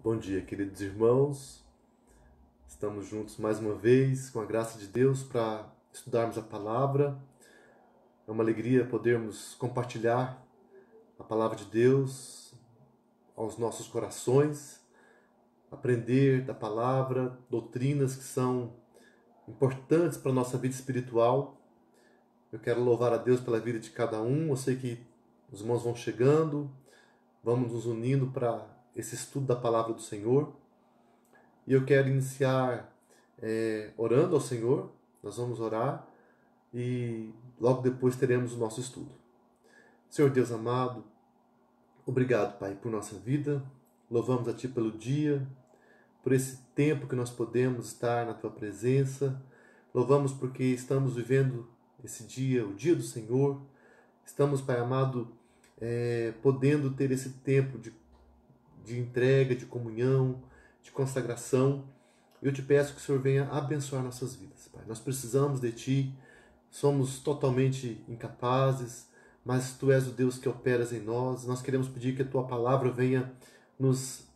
Bom dia, queridos irmãos. Estamos juntos mais uma vez, com a graça de Deus, para estudarmos a palavra. É uma alegria podermos compartilhar a palavra de Deus aos nossos corações, aprender da palavra, doutrinas que são importantes para a nossa vida espiritual. Eu quero louvar a Deus pela vida de cada um. Eu sei que os irmãos vão chegando, vamos nos unindo para esse estudo da palavra do Senhor. E eu quero iniciar orando ao Senhor. Nós vamos orar e logo depois teremos o nosso estudo. Senhor Deus amado, obrigado, Pai, por nossa vida. Louvamos a Ti pelo dia, por esse tempo que nós podemos estar na Tua presença. Louvamos porque estamos vivendo esse dia, o dia do Senhor. Estamos, Pai amado, podendo ter esse tempo de entrega, de comunhão, de consagração. Eu te peço que o Senhor venha abençoar nossas vidas, Pai. Nós precisamos de Ti, somos totalmente incapazes, mas Tu és o Deus que operas em nós. Nós queremos pedir que a Tua palavra venha nos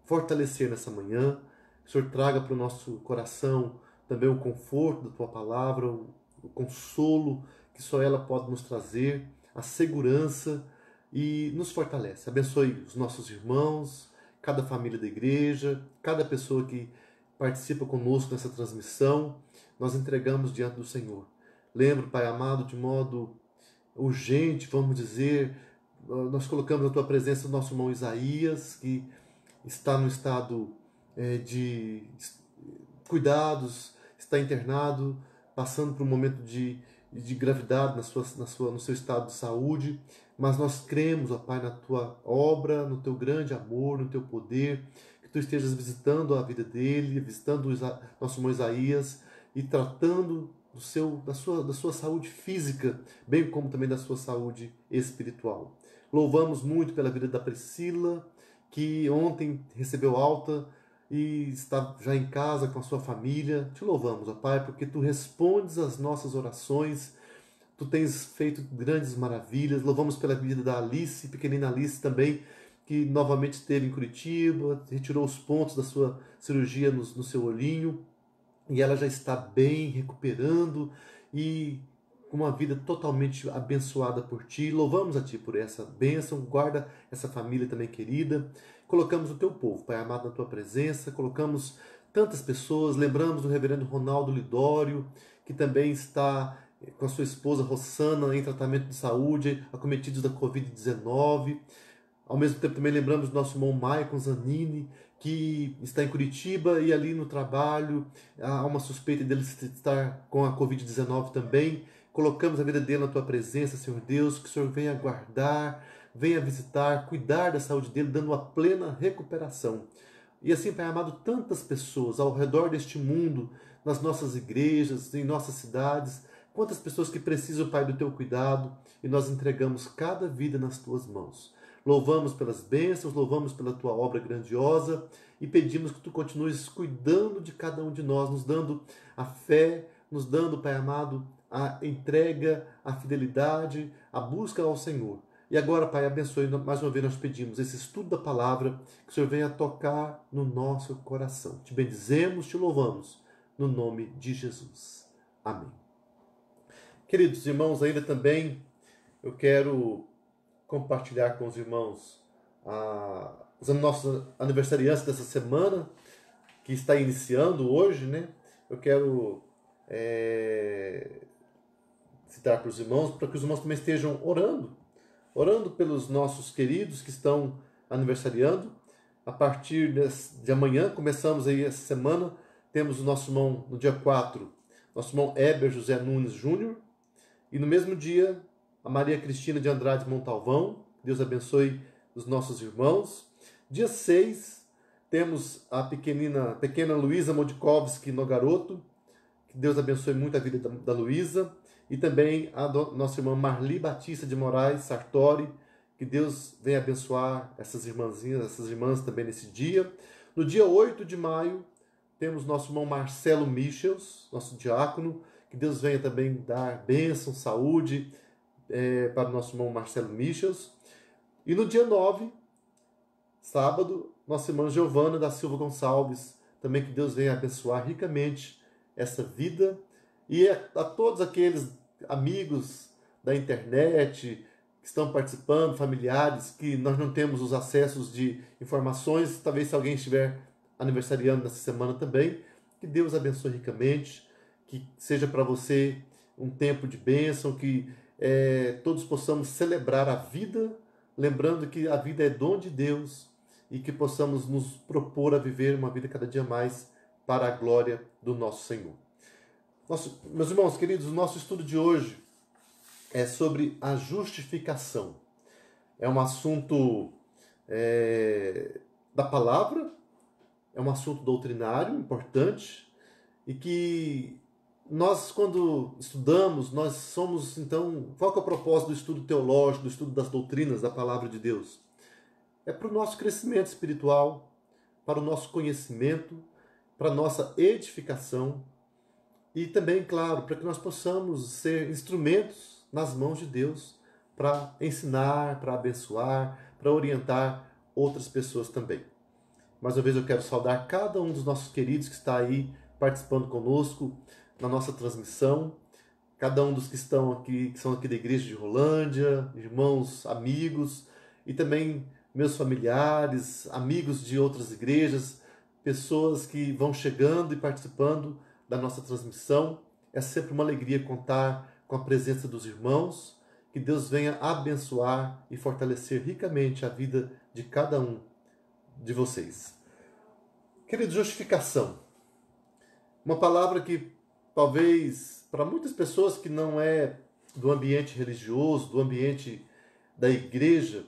fortalecer nessa manhã, que o Senhor traga para o nosso coração também o conforto da Tua palavra, o consolo que só ela pode nos trazer, a segurança, e nos fortalece. Abençoe os nossos irmãos, cada família da igreja, cada pessoa que participa conosco nessa transmissão. Nós entregamos diante do Senhor. Lembro, Pai amado, de modo urgente, vamos dizer, nós colocamos na Tua presença o nosso irmão Isaías, que está no estado de cuidados, está internado, passando por um momento de gravidade no seu estado de saúde, mas nós cremos, ó Pai, na Tua obra, no Teu grande amor, no Teu poder, que Tu estejas visitando a vida dele, visitando nosso irmão Isaías e tratando da sua saúde física, bem como também da sua saúde espiritual. Louvamos muito pela vida da Priscila, que ontem recebeu alta e está já em casa com a sua família. Te louvamos, ó Pai, porque Tu respondes às nossas orações, Tu tens feito grandes maravilhas. Louvamos pela vida da Alice, pequenina Alice também, que novamente esteve em Curitiba, retirou os pontos da sua cirurgia no seu olhinho, e ela já está bem, recuperando e com uma vida totalmente abençoada por Ti. Louvamos a Ti por essa bênção. Guarda essa família também querida. Colocamos o Teu povo, Pai amado, na Tua presença. Colocamos tantas pessoas. Lembramos do reverendo Ronaldo Lidório, que também está com a sua esposa Rossana em tratamento de saúde, acometidos da Covid-19. Ao mesmo tempo também lembramos do nosso irmão Maicon Zanini, que está em Curitiba e ali no trabalho há uma suspeita dele estar com a Covid-19 também. Colocamos a vida dele na Tua presença, Senhor Deus, que o Senhor venha guardar, venha visitar, cuidar da saúde dele, dando uma plena recuperação. E assim, Pai amado, tantas pessoas ao redor deste mundo, nas nossas igrejas, em nossas cidades, quantas pessoas que precisam, Pai, do Teu cuidado, e nós entregamos cada vida nas Tuas mãos. Louvamos pelas bênçãos, louvamos pela Tua obra grandiosa e pedimos que Tu continues cuidando de cada um de nós, nos dando a fé, nos dando, Pai amado, a entrega, a fidelidade, a busca ao Senhor. E agora, Pai, abençoe, mais uma vez nós pedimos esse estudo da palavra, que o Senhor venha tocar no nosso coração. Te bendizemos, Te louvamos, no nome de Jesus. Amém. Queridos irmãos, ainda também eu quero compartilhar com os irmãos os nossos aniversariantes dessa semana, que está iniciando hoje, né? Eu quero citar para os irmãos, para que os irmãos também estejam orando pelos nossos queridos que estão aniversariando. A partir de amanhã, começamos aí essa semana, temos o nosso irmão, no dia 4, nosso irmão Heber José Nunes Júnior, e no mesmo dia, a Maria Cristina de Andrade Montalvão. Deus abençoe os nossos irmãos. Dia 6, temos a pequena Luísa Modikovski Nogaroto. Que Deus abençoe muito a vida da Luísa. E também a nossa irmã Marli Batista de Moraes Sartori. Que Deus venha abençoar essas irmãzinhas, essas irmãs também nesse dia. No dia 8 de maio, temos nosso irmão Marcelo Michels, nosso diácono. Que Deus venha também dar bênção, saúde para o nosso irmão Marcelo Michels. E no dia 9, sábado, nossa irmã Giovana da Silva Gonçalves. Também que Deus venha abençoar ricamente essa vida. E a todos aqueles amigos da internet que estão participando, familiares, que nós não temos os acessos de informações, talvez se alguém estiver aniversariando nessa semana também, que Deus abençoe ricamente, que seja para você um tempo de bênção, que todos possamos celebrar a vida, lembrando que a vida é dom de Deus e que possamos nos propor a viver uma vida cada dia mais para a glória do nosso Senhor. Meus irmãos queridos, o nosso estudo de hoje é sobre a justificação. É um assunto da palavra, é um assunto doutrinário importante e que nós, quando estudamos, nós somos, então, qual que é o propósito do estudo teológico, do estudo das doutrinas da palavra de Deus? É para o nosso crescimento espiritual, para o nosso conhecimento, para a nossa edificação e também, claro, para que nós possamos ser instrumentos nas mãos de Deus para ensinar, para abençoar, para orientar outras pessoas também. Mais uma vez eu quero saudar cada um dos nossos queridos que está aí participando conosco na nossa transmissão, cada um dos que estão aqui, que são aqui da igreja de Rolândia, irmãos, amigos, e também meus familiares, amigos de outras igrejas, pessoas que vão chegando e participando da nossa transmissão. É sempre uma alegria contar com a presença dos irmãos, que Deus venha abençoar e fortalecer ricamente a vida de cada um de vocês. Querido, justificação. Uma palavra que talvez para muitas pessoas que não é do ambiente religioso, do ambiente da igreja,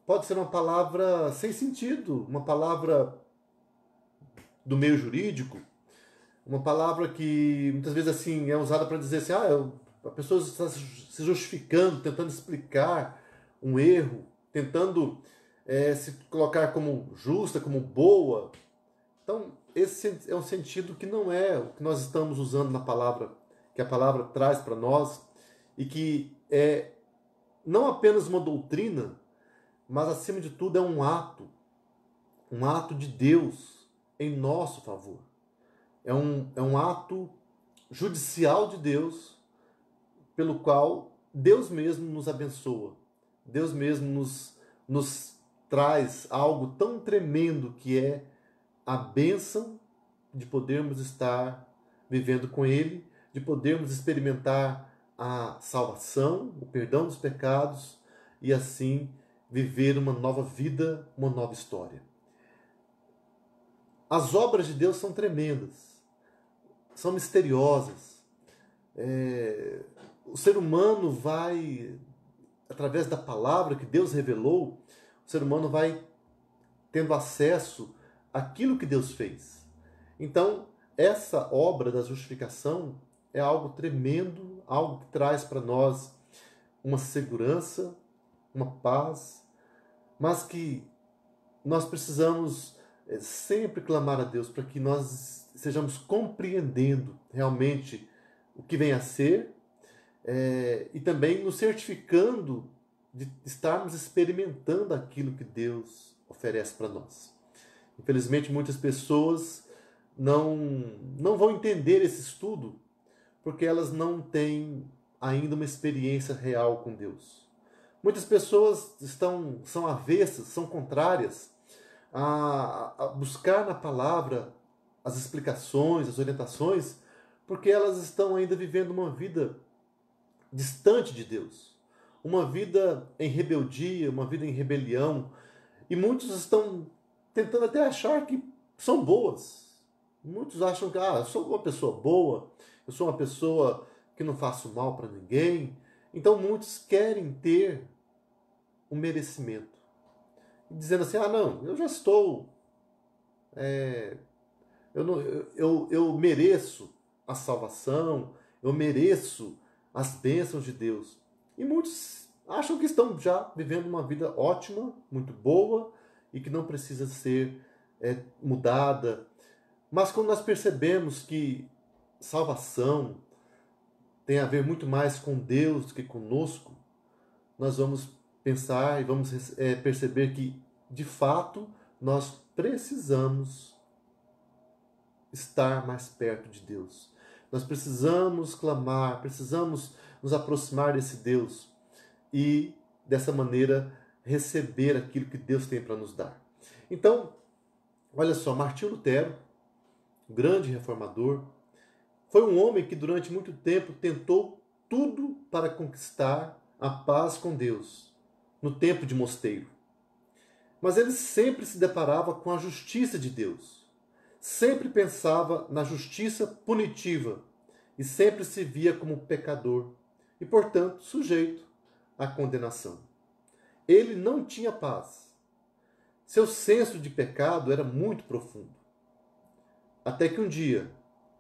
pode ser uma palavra sem sentido, uma palavra do meio jurídico, uma palavra que muitas vezes assim é usada para dizer assim, a pessoa está se justificando, tentando explicar um erro, tentando se colocar como justa, como boa. Então, esse é um sentido que não é o que nós estamos usando na palavra, que a palavra traz para nós, e que é não apenas uma doutrina, mas acima de tudo é um ato de Deus em nosso favor. É um ato judicial de Deus, pelo qual Deus mesmo nos abençoa. Deus mesmo nos traz algo tão tremendo que é a bênção de podermos estar vivendo com Ele, de podermos experimentar a salvação, o perdão dos pecados e assim viver uma nova vida, uma nova história. As obras de Deus são tremendas, são misteriosas. O ser humano vai, através da palavra que Deus revelou, o ser humano vai tendo acesso àquilo que Deus fez. Então, essa obra da justificação é algo tremendo, algo que traz para nós uma segurança, uma paz, mas que nós precisamos sempre clamar a Deus para que nós estejamos compreendendo realmente o que vem a ser e também nos certificando de estarmos experimentando aquilo que Deus oferece para nós. Infelizmente, muitas pessoas não vão entender esse estudo porque elas não têm ainda uma experiência real com Deus. Muitas pessoas são avessas, são contrárias a buscar na palavra as explicações, as orientações, porque elas estão ainda vivendo uma vida distante de Deus, uma vida em rebeldia, uma vida em rebelião, e muitos estão tentando até achar que são boas. Muitos acham que eu sou uma pessoa boa, eu sou uma pessoa que não faço mal para ninguém. Então muitos querem ter um merecimento, dizendo assim, não, eu já estou, eu mereço a salvação, eu mereço as bênçãos de Deus. E muitos acham que estão já vivendo uma vida ótima, muito boa, e que não precisa ser mudada. Mas quando nós percebemos que salvação tem a ver muito mais com Deus do que conosco, nós vamos pensar e vamos perceber que de fato, nós precisamos estar mais perto de Deus. Nós precisamos clamar, precisamos nos aproximar desse Deus e, dessa maneira, receber aquilo que Deus tem para nos dar. Então, olha só, Martinho Lutero, grande reformador, foi um homem que durante muito tempo tentou tudo para conquistar a paz com Deus, no tempo de mosteiro. Mas ele sempre se deparava com a justiça de Deus. Sempre pensava na justiça punitiva e sempre se via como pecador e, portanto, sujeito à condenação. Ele não tinha paz. Seu senso de pecado era muito profundo. Até que um dia,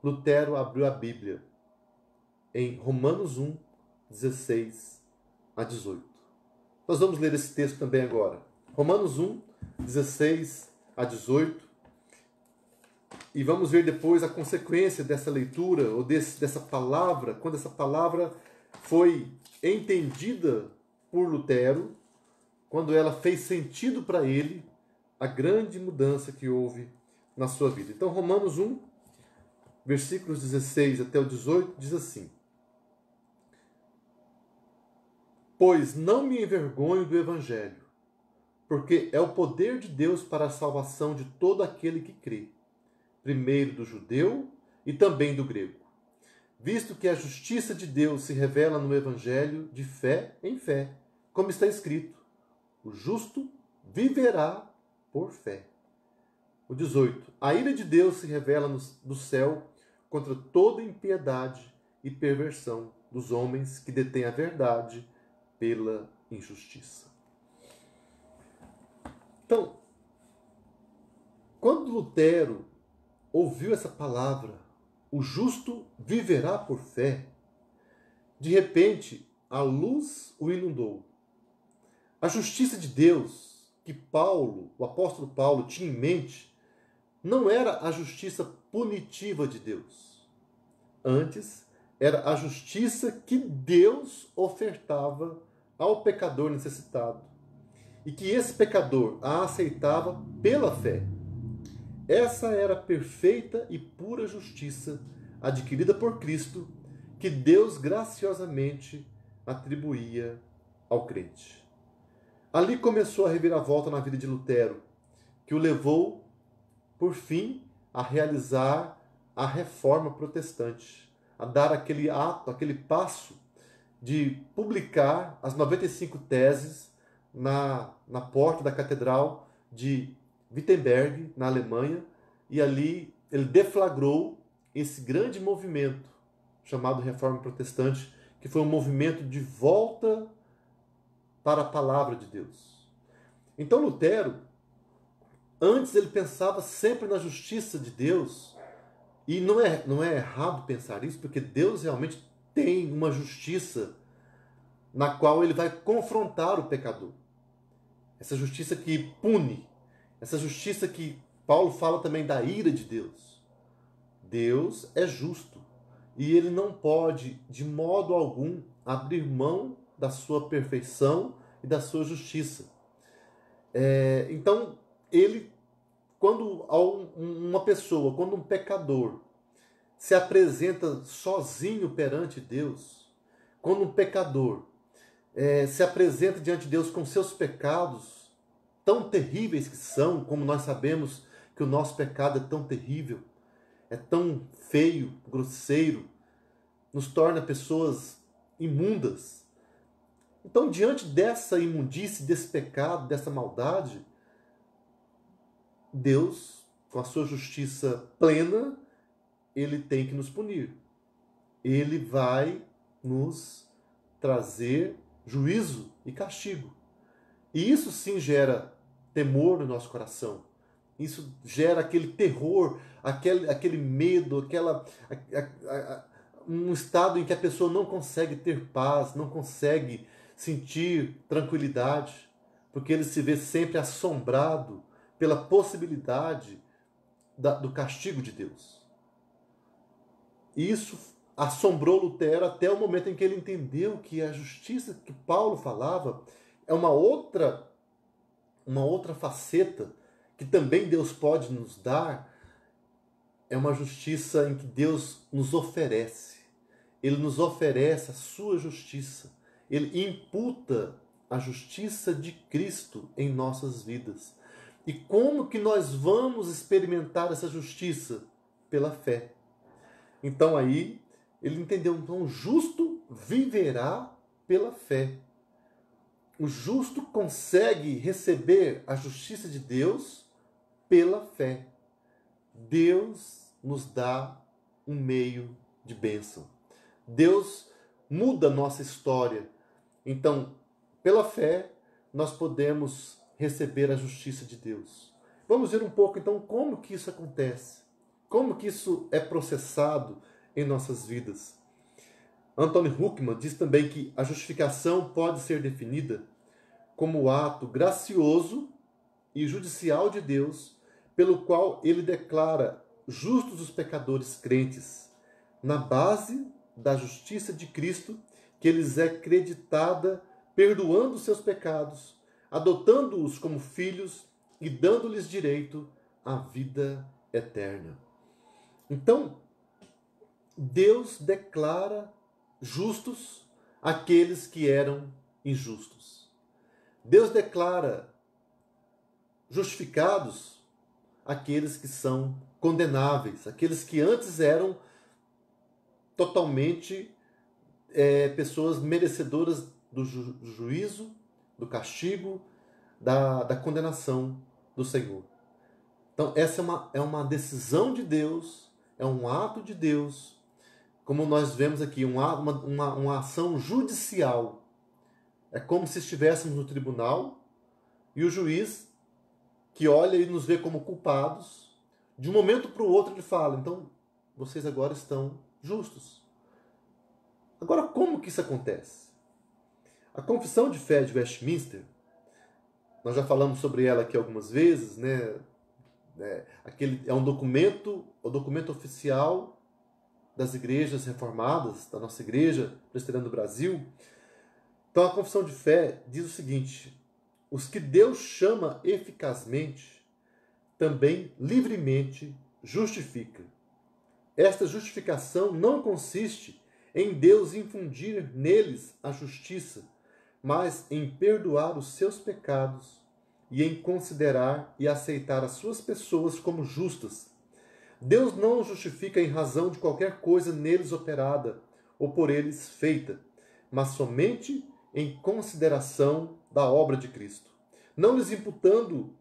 Lutero abriu a Bíblia em Romanos 1, 16 a 18. Nós vamos ler esse texto também agora. Romanos 1, 16 a 18. E vamos ver depois a consequência dessa leitura, ou dessa palavra, quando essa palavra foi entendida por Lutero, quando ela fez sentido para ele, a grande mudança que houve na sua vida. Então, Romanos 1, versículos 16 até o 18, diz assim: Pois não me envergonho do Evangelho, porque é o poder de Deus para a salvação de todo aquele que crê, primeiro do judeu e também do grego, visto que a justiça de Deus se revela no Evangelho de fé em fé, como está escrito: o justo viverá por fé. O 18. A ira de Deus se revela do céu contra toda impiedade e perversão dos homens que detêm a verdade pela injustiça. Então, quando Lutero ouviu essa palavra, o justo viverá por fé, de repente a luz o inundou. A justiça de Deus que Paulo, o apóstolo Paulo, tinha em mente, não era a justiça punitiva de Deus. Antes, era a justiça que Deus ofertava ao pecador necessitado. E que esse pecador a aceitava pela fé. Essa era a perfeita e pura justiça adquirida por Cristo, que Deus graciosamente atribuía ao crente. Ali começou a reviravolta na vida de Lutero, que o levou, por fim, a realizar a reforma protestante, a dar aquele ato, aquele passo de publicar as 95 teses na porta da Catedral de Wittenberg, na Alemanha, e ali ele deflagrou esse grande movimento chamado Reforma Protestante, que foi um movimento de volta para a palavra de Deus. Então Lutero, antes ele pensava sempre na justiça de Deus, e não é errado pensar isso, porque Deus realmente tem uma justiça na qual ele vai confrontar o pecador. Essa justiça que pune, essa justiça que Paulo fala também da ira de Deus. Deus é justo e ele não pode, de modo algum, abrir mão da sua perfeição e da sua justiça. Então, quando uma pessoa, quando um pecador se apresenta sozinho perante Deus, quando um pecador se apresenta diante de Deus com seus pecados, tão terríveis que são, como nós sabemos que o nosso pecado é tão terrível, é tão feio, grosseiro, nos torna pessoas imundas. Então, diante dessa imundície, desse pecado, dessa maldade, Deus, com a sua justiça plena, ele tem que nos punir. Ele vai nos trazer juízo e castigo. E isso sim gera temor no nosso coração. Isso gera aquele terror, aquele medo, um estado em que a pessoa não consegue ter paz, não consegue sentir tranquilidade, porque ele se vê sempre assombrado pela possibilidade do castigo de Deus. E isso assombrou Lutero até o momento em que ele entendeu que a justiça que Paulo falava é uma outra uma outra faceta que também Deus pode nos dar é uma justiça em que Deus nos oferece. Ele nos oferece a sua justiça. Ele imputa a justiça de Cristo em nossas vidas. E como que nós vamos experimentar essa justiça? Pela fé. Então aí, ele entendeu, então o justo viverá pela fé. O justo consegue receber a justiça de Deus pela fé. Deus nos dá um meio de bênção. Deus muda a nossa história. Então, pela fé, nós podemos receber a justiça de Deus. Vamos ver um pouco, então, como que isso acontece. Como que isso é processado em nossas vidas. Anthony Huckman diz também que a justificação pode ser definida como o ato gracioso e judicial de Deus, pelo qual ele declara justos os pecadores crentes, na base da justiça de Cristo, que lhes é creditada, perdoando seus pecados, adotando-os como filhos e dando-lhes direito à vida eterna. Então, Deus declara justos aqueles que eram injustos. Deus declara justificados aqueles que são condenáveis, aqueles que antes eram totalmente pessoas merecedoras do juízo, do castigo, da condenação do Senhor. Então, essa é uma decisão de Deus, é um ato de Deus, como nós vemos aqui, uma ação judicial. É como se estivéssemos no tribunal e o juiz, que olha e nos vê como culpados, de um momento para o outro ele fala, então, vocês agora estão justos. Agora, como que isso acontece? A Confissão de Fé de Westminster, nós já falamos sobre ela aqui algumas vezes, né? É um documento, o documento oficial das igrejas reformadas, da nossa igreja presbiteriana do Brasil. Então, a Confissão de Fé diz o seguinte: os que Deus chama eficazmente, também livremente justifica. Esta justificação não consiste em Deus infundir neles a justiça, mas em perdoar os seus pecados e em considerar e aceitar as suas pessoas como justas. Deus não os justifica em razão de qualquer coisa neles operada ou por eles feita, mas somente em consideração da obra de Cristo, não lhes imputando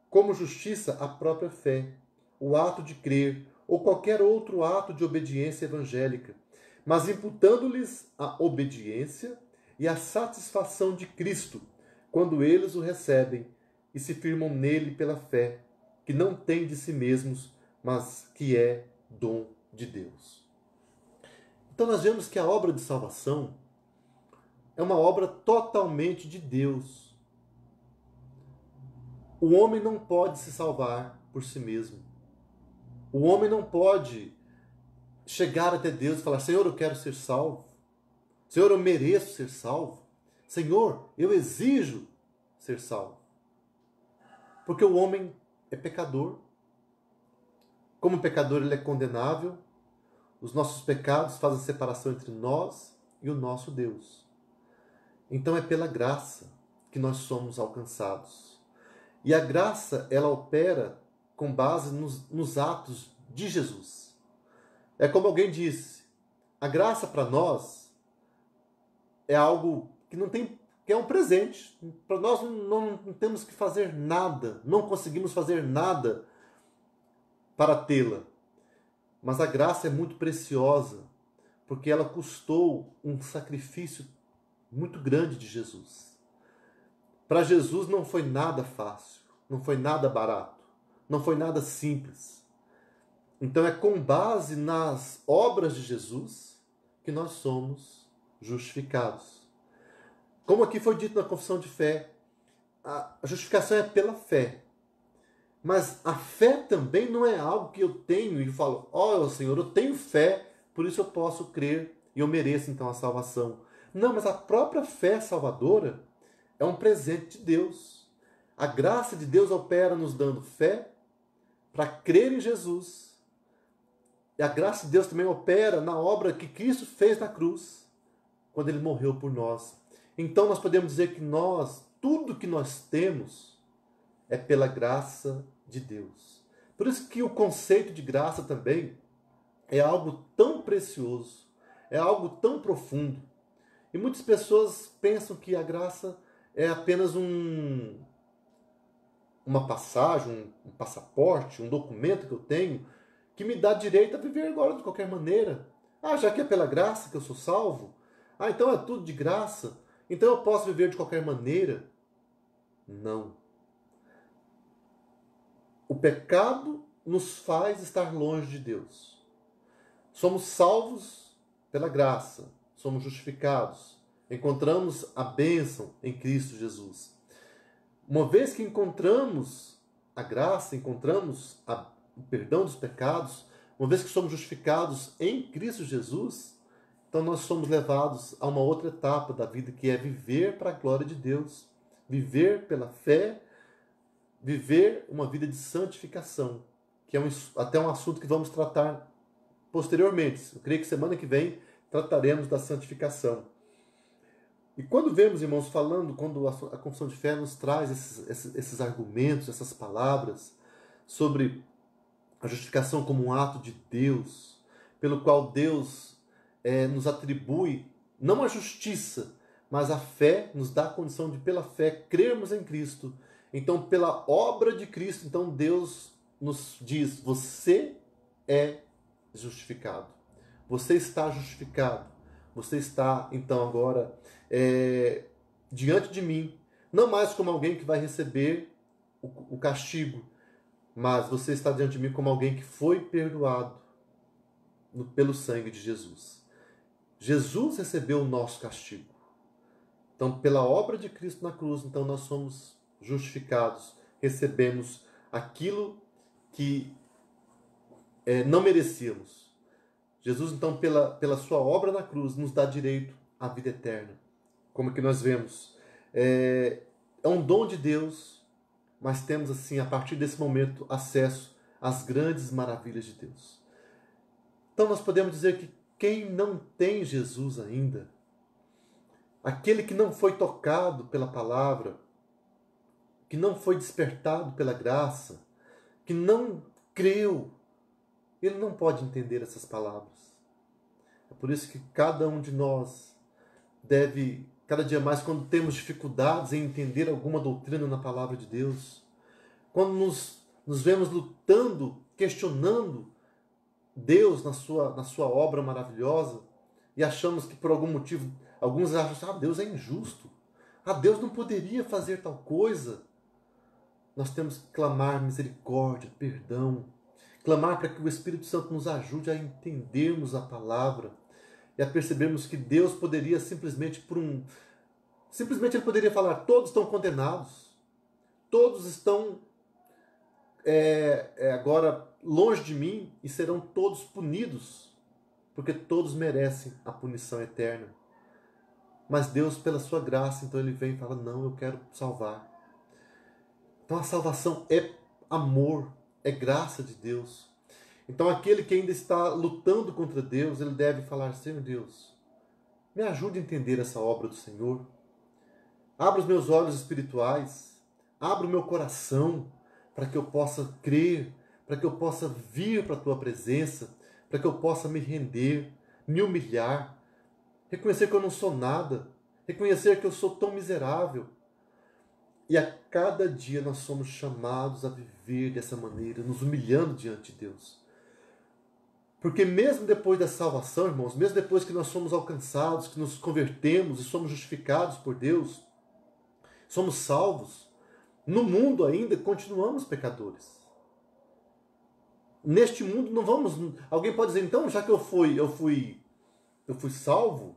como justiça a própria fé, o ato de crer ou qualquer outro ato de obediência evangélica, mas imputando-lhes a obediência e a satisfação de Cristo, quando eles o recebem e se firmam nele pela fé, que não tem de si mesmos, mas que é dom de Deus. Então nós vemos que a obra de salvação é uma obra totalmente de Deus. O homem não pode se salvar por si mesmo. O homem não pode chegar até Deus e falar: Senhor, eu quero ser salvo. Senhor, eu mereço ser salvo. Senhor, eu exijo ser salvo. Porque o homem é pecador. Como pecador, ele é condenável. Os nossos pecados fazem separação entre nós e o nosso Deus. Então é pela graça que nós somos alcançados. E a graça, ela opera com base nos atos de Jesus. É como alguém disse, a graça para nós é algo que não tem, que é um presente. Para nós não temos que fazer nada, não conseguimos fazer nada para tê-la. Mas a graça é muito preciosa, porque ela custou um sacrifício muito grande de Jesus. Para Jesus não foi nada fácil, não foi nada barato, não foi nada simples. Então é com base nas obras de Jesus que nós somos justificados. Como aqui foi dito na confissão de fé, a justificação é pela fé. Mas a fé também não é algo que eu tenho e falo, ó Senhor, eu tenho fé, por isso eu posso crer e eu mereço então a salvação. Não, mas a própria fé salvadora é um presente de Deus. A graça de Deus opera nos dando fé para crer em Jesus. E a graça de Deus também opera na obra que Cristo fez na cruz, quando Ele morreu por nós. Então nós podemos dizer que tudo que nós temos é pela graça de Deus. Por isso que o conceito de graça também é algo tão precioso, é algo tão profundo. E muitas pessoas pensam que a graça é apenas uma passagem, um passaporte, um documento que eu tenho que me dá direito a viver agora de qualquer maneira. Já que é pela graça que eu sou salvo, então é tudo de graça, então eu posso viver de qualquer maneira. Não. O pecado nos faz estar longe de Deus. Somos salvos pela graça, somos justificados, encontramos a bênção em Cristo Jesus. Uma vez que encontramos a graça, encontramos o perdão dos pecados, uma vez que somos justificados em Cristo Jesus, então nós somos levados a uma outra etapa da vida, que é viver para a glória de Deus, viver pela fé, viver uma vida de santificação, que é até um assunto que vamos tratar posteriormente. Eu creio que semana que vem trataremos da santificação. E quando vemos, irmãos, quando a confissão de fé nos traz esses argumentos, essas palavras sobre a justificação como um ato de Deus, pelo qual Deus nos atribui, não a justiça, mas a fé, nos dá a condição de, pela fé, crermos em Cristo. Então, pela obra de Cristo, então Deus nos diz: você é justificado. Você está justificado. Você está, então, agora diante de mim, não mais como alguém que vai receber o castigo, mas você está diante de mim como alguém que foi perdoado pelo sangue de Jesus. Jesus recebeu o nosso castigo. Então, pela obra de Cristo na cruz, então nós somos justificados, recebemos aquilo que não merecíamos. Jesus, então, pela sua obra na cruz, nos dá direito à vida eterna. Como que nós vemos? É um dom de Deus, mas temos, assim, a partir desse momento, acesso às grandes maravilhas de Deus. Então, nós podemos dizer que quem não tem Jesus ainda, aquele que não foi tocado pela palavra, que não foi despertado pela graça, que não creu, ele não pode entender essas palavras. É por isso que cada um de nós deve, cada dia mais, quando temos dificuldades em entender alguma doutrina na palavra de Deus, quando nos vemos lutando, questionando Deus na sua obra maravilhosa, e achamos que por algum motivo, alguns acham, Deus é injusto, Deus não poderia fazer tal coisa. Nós temos que clamar misericórdia, perdão, clamar para que o Espírito Santo nos ajude a entendermos a palavra e a percebermos que Deus poderia simplesmente ele poderia falar: todos estão condenados, todos estão agora longe de mim e serão todos punidos, porque todos merecem a punição eterna. Mas Deus, pela sua graça, então ele vem e fala: não, eu quero salvar. Então a salvação é amor, é graça de Deus. Então aquele que ainda está lutando contra Deus, ele deve falar: Senhor Deus, me ajude a entender essa obra do Senhor. Abra os meus olhos espirituais, abra o meu coração, para que eu possa crer, para que eu possa vir para a Tua presença, para que eu possa me render, me humilhar, reconhecer que eu não sou nada, reconhecer que eu sou tão miserável. E a cada dia nós somos chamados a viver dessa maneira, nos humilhando diante de Deus. Porque mesmo depois da salvação, irmãos, mesmo depois que nós somos alcançados, que nos convertemos e somos justificados por Deus, somos salvos, no mundo ainda continuamos pecadores. Neste mundo não vamos... Alguém pode dizer: então, já que eu fui salvo,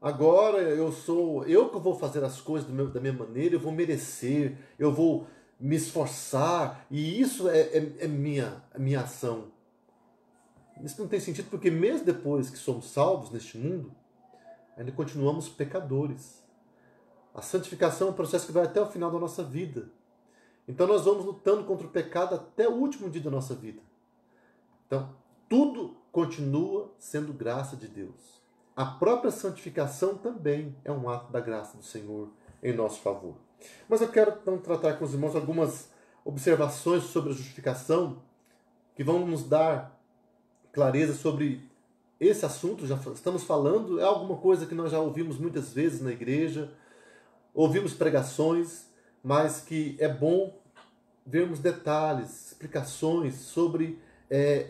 agora eu que vou fazer as coisas da minha maneira, eu vou merecer, eu vou me esforçar, e isso é minha ação. Isso não tem sentido, porque mesmo depois que somos salvos neste mundo, ainda continuamos pecadores. A santificação é um processo que vai até o final da nossa vida. Então nós vamos lutando contra o pecado até o último dia da nossa vida. Então, tudo continua sendo graça de Deus. A própria santificação também é um ato da graça do Senhor em nosso favor. Mas eu quero então tratar com os irmãos algumas observações sobre a justificação que vão nos dar clareza sobre esse assunto. Já estamos falando, é alguma coisa que nós já ouvimos muitas vezes na igreja, ouvimos pregações, mas que é bom vermos detalhes, explicações sobre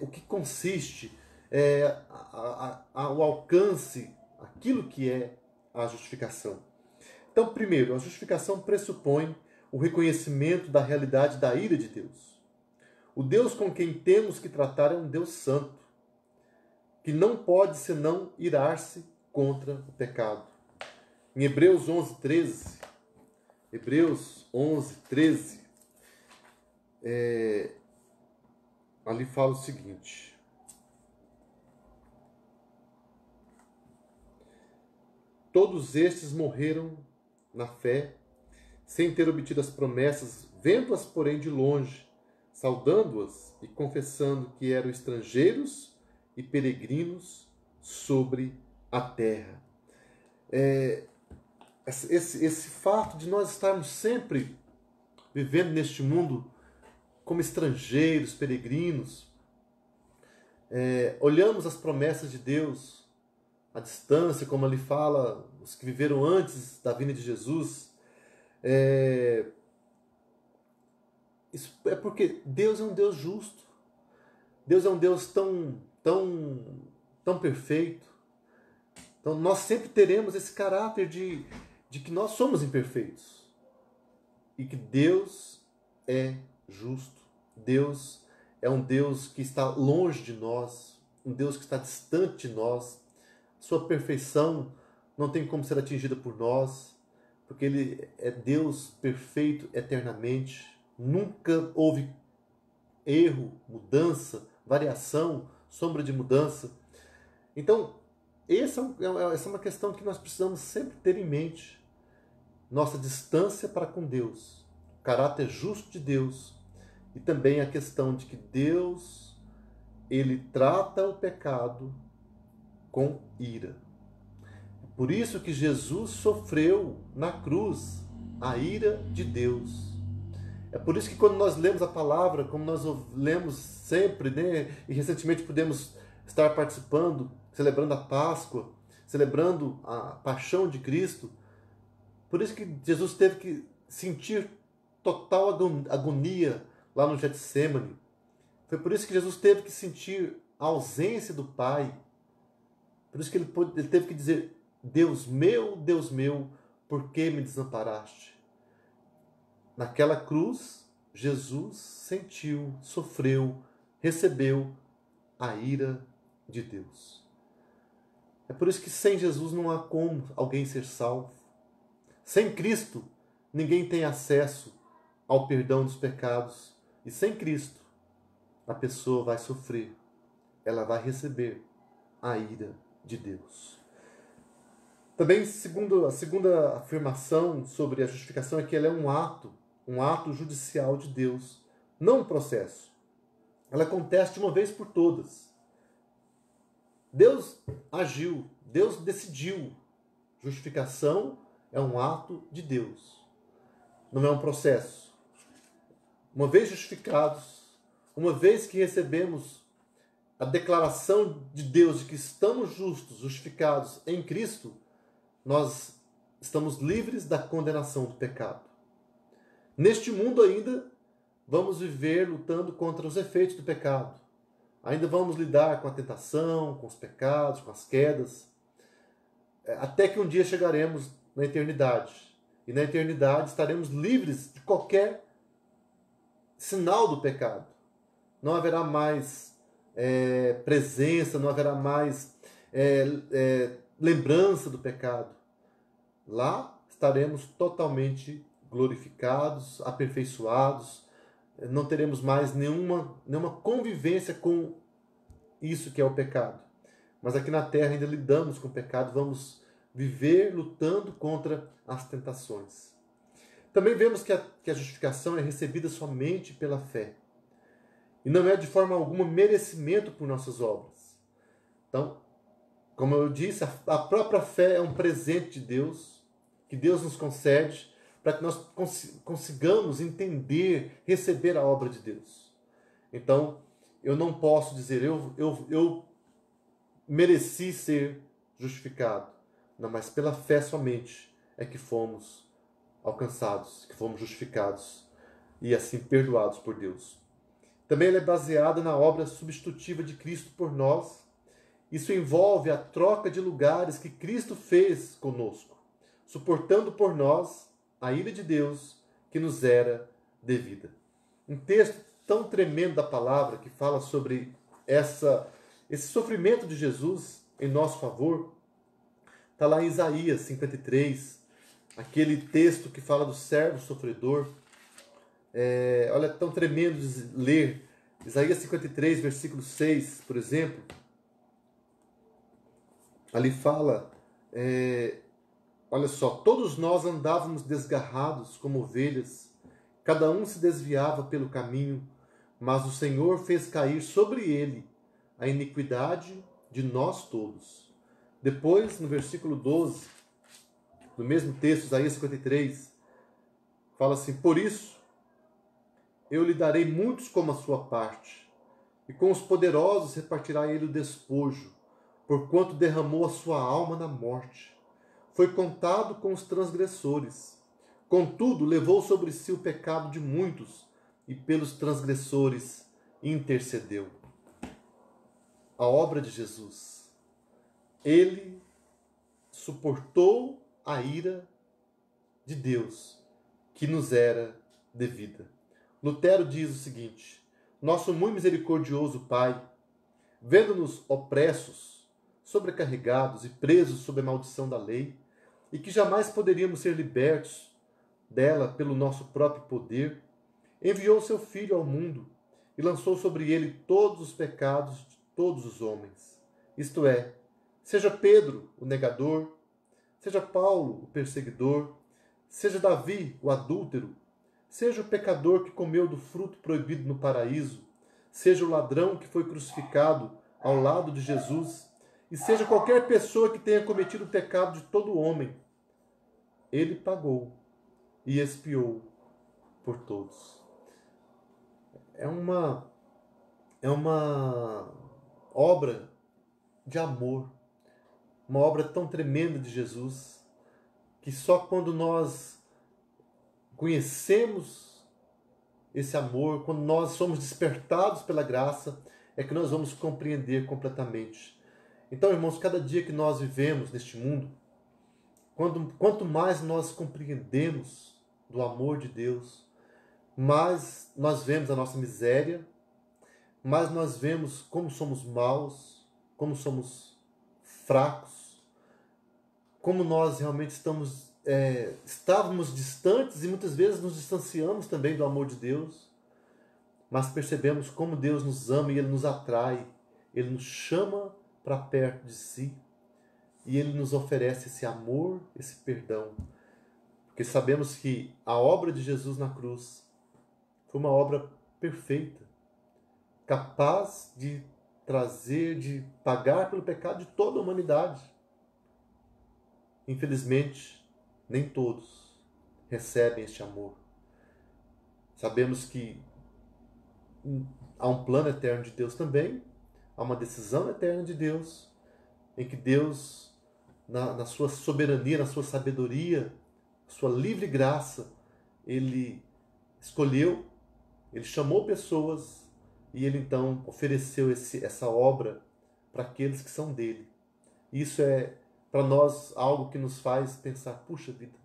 o que consiste o alcance, aquilo que é a justificação. Então, primeiro, a justificação pressupõe o reconhecimento da realidade da ira de Deus. O Deus com quem temos que tratar é um Deus santo, que não pode senão irar-se contra o pecado. Em Hebreus 11:13, ali fala o seguinte: todos estes morreram na fé, sem ter obtido as promessas, vendo-as, porém, de longe, saudando-as e confessando que eram estrangeiros e peregrinos sobre a terra. Esse fato de nós estarmos sempre vivendo neste mundo como estrangeiros, peregrinos, olhamos as promessas de Deus à distância, como ele fala, os que viveram antes da vinda de Jesus. Isso é porque Deus é um Deus justo. Deus é um Deus tão perfeito. Então nós sempre teremos esse caráter de que nós somos imperfeitos. E que Deus é justo. Deus é um Deus que está longe de nós, um Deus que está distante de nós. Sua perfeição não tem como ser atingida por nós, porque Ele é Deus perfeito eternamente. Nunca houve erro, mudança, variação, sombra de mudança. Então, essa é uma questão que nós precisamos sempre ter em mente. Nossa distância para com Deus, o caráter justo de Deus, e também a questão de que Deus, Ele trata o pecado com ira. Por isso que Jesus sofreu na cruz a ira de Deus. É por isso que quando nós lemos a palavra, como nós lemos sempre, né, e recentemente pudemos estar participando, celebrando a Páscoa, celebrando a paixão de Cristo, por isso que Jesus teve que sentir total agonia lá no Getsêmani. Foi por isso que Jesus teve que sentir a ausência do Pai. Por isso que ele teve que dizer: Deus meu, por que me desamparaste? Naquela cruz, Jesus sentiu, sofreu, recebeu a ira de Deus. É por isso que sem Jesus não há como alguém ser salvo. Sem Cristo, ninguém tem acesso ao perdão dos pecados. E sem Cristo, a pessoa vai sofrer, ela vai receber a ira de Deus. Também, a segunda afirmação sobre a justificação é que ela é um ato judicial de Deus, não um processo. Ela acontece de uma vez por todas. Deus agiu, Deus decidiu. Justificação é um ato de Deus, não é um processo. Uma vez justificados, uma vez que recebemos a declaração de Deus de que estamos justos, justificados em Cristo, nós estamos livres da condenação do pecado. Neste mundo ainda vamos viver lutando contra os efeitos do pecado. Ainda vamos lidar com a tentação, com os pecados, com as quedas, até que um dia chegaremos na eternidade. E na eternidade estaremos livres de qualquer sinal do pecado. Não haverá mais presença, não haverá mais lembrança do pecado. Lá estaremos totalmente glorificados, aperfeiçoados, não teremos mais nenhuma convivência com isso que é o pecado. Mas aqui na terra ainda lidamos com o pecado, vamos viver lutando contra as tentações. Também vemos que a justificação é recebida somente pela fé. E não é de forma alguma merecimento por nossas obras. Então, como eu disse, a própria fé é um presente de Deus, que Deus nos concede, para que nós consigamos entender, receber a obra de Deus. Então, eu não posso dizer, eu mereci ser justificado. Não, mas pela fé somente é que fomos alcançados, que fomos justificados e assim perdoados por Deus. Também ela é baseada na obra substitutiva de Cristo por nós. Isso envolve a troca de lugares que Cristo fez conosco, suportando por nós a ira de Deus que nos era devida. Um texto tão tremendo da palavra que fala sobre esse sofrimento de Jesus em nosso favor, está lá em Isaías 53, aquele texto que fala do servo sofredor. Olha, é tão tremendo de ler. Isaías 53, versículo 6, por exemplo. Ali fala, olha só, todos nós andávamos desgarrados como ovelhas, cada um se desviava pelo caminho, mas o Senhor fez cair sobre ele a iniquidade de nós todos. Depois, no versículo 12, no mesmo texto, Isaías 53, fala assim: por isso, eu lhe darei muitos como a sua parte, e com os poderosos repartirá ele o despojo, porquanto derramou a sua alma na morte. Foi contado com os transgressores. Contudo, levou sobre si o pecado de muitos, e pelos transgressores intercedeu. A obra de Jesus. Ele suportou a ira de Deus, que nos era devida. Lutero diz o seguinte: nosso muito misericordioso Pai, vendo-nos opressos, sobrecarregados e presos sob a maldição da lei, e que jamais poderíamos ser libertos dela pelo nosso próprio poder, enviou seu Filho ao mundo e lançou sobre ele todos os pecados de todos os homens. Isto é, seja Pedro, o negador, seja Paulo, o perseguidor, seja Davi, o adúltero, seja o pecador que comeu do fruto proibido no paraíso, seja o ladrão que foi crucificado ao lado de Jesus, e seja qualquer pessoa que tenha cometido o pecado de todo homem, ele pagou e expiou por todos. É uma obra de amor, uma obra tão tremenda de Jesus, que só quando nós conhecemos esse amor, quando nós somos despertados pela graça, é que nós vamos compreender completamente. Então, irmãos, cada dia que nós vivemos neste mundo, quanto mais nós compreendemos do amor de Deus, mais nós vemos a nossa miséria, mais nós vemos como somos maus, como somos fracos, como nós realmente estávamos distantes e muitas vezes nos distanciamos também do amor de Deus, mas percebemos como Deus nos ama e Ele nos atrai, Ele nos chama para perto de si e Ele nos oferece esse amor, esse perdão, porque sabemos que a obra de Jesus na cruz foi uma obra perfeita, capaz de pagar pelo pecado de toda a humanidade. Infelizmente, nem todos recebem este amor. Sabemos que há um plano eterno de Deus também, há uma decisão eterna de Deus, em que Deus, na sua soberania, na sua sabedoria, sua livre graça, Ele escolheu, Ele chamou pessoas e Ele então ofereceu essa obra para aqueles que são dele. Isso é para nós algo que nos faz pensar: puxa vida,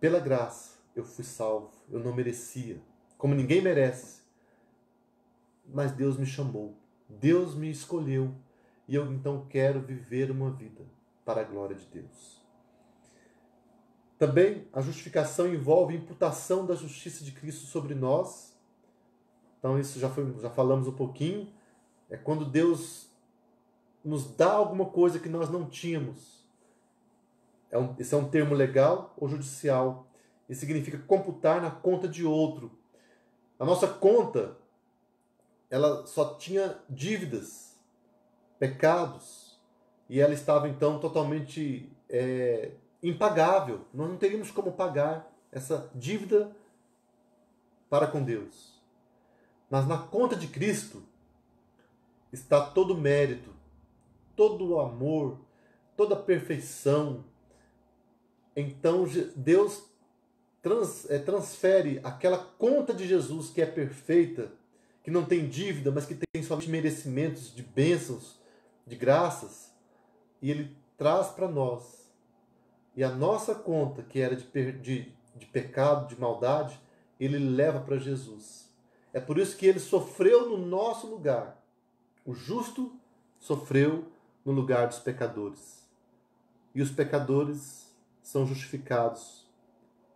pela graça eu fui salvo, eu não merecia, como ninguém merece, mas Deus me chamou, Deus me escolheu e eu então quero viver uma vida para a glória de Deus. Também a justificação envolve a imputação da justiça de Cristo sobre nós. Então isso já falamos um pouquinho. É quando Deus nos dá alguma coisa que nós não tínhamos. Esse é um termo legal ou judicial. e significa computar na conta de outro. A nossa conta, ela só tinha dívidas, pecados, e ela estava então totalmente impagável. Nós não teríamos como pagar essa dívida para com Deus. Mas na conta de Cristo está todo o mérito, todo o amor, toda a perfeição. Então Deus transfere aquela conta de Jesus que é perfeita, que não tem dívida, mas que tem somente merecimentos de bênçãos, de graças, e Ele traz para nós. E a nossa conta, que era de pecado, de maldade, Ele leva para Jesus. É por isso que Ele sofreu no nosso lugar. O justo sofreu no lugar dos pecadores. E os pecadores são justificados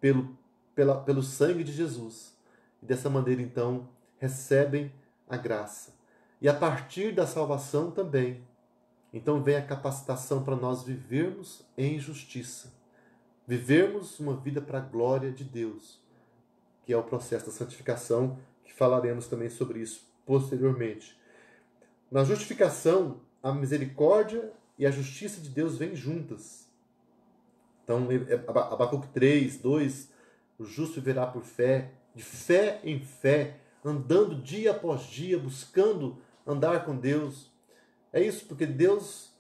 pelo sangue de Jesus. E dessa maneira, então, recebem a graça. E a partir da salvação também, então vem a capacitação para nós vivermos em justiça. Vivermos uma vida para a glória de Deus, que é o processo da santificação, que falaremos também sobre isso posteriormente. Na justificação, a misericórdia e a justiça de Deus vêm juntas. Então, Abacuque 3, 2, o justo viverá por fé, de fé em fé, andando dia após dia, buscando andar com Deus. É isso, porque Deus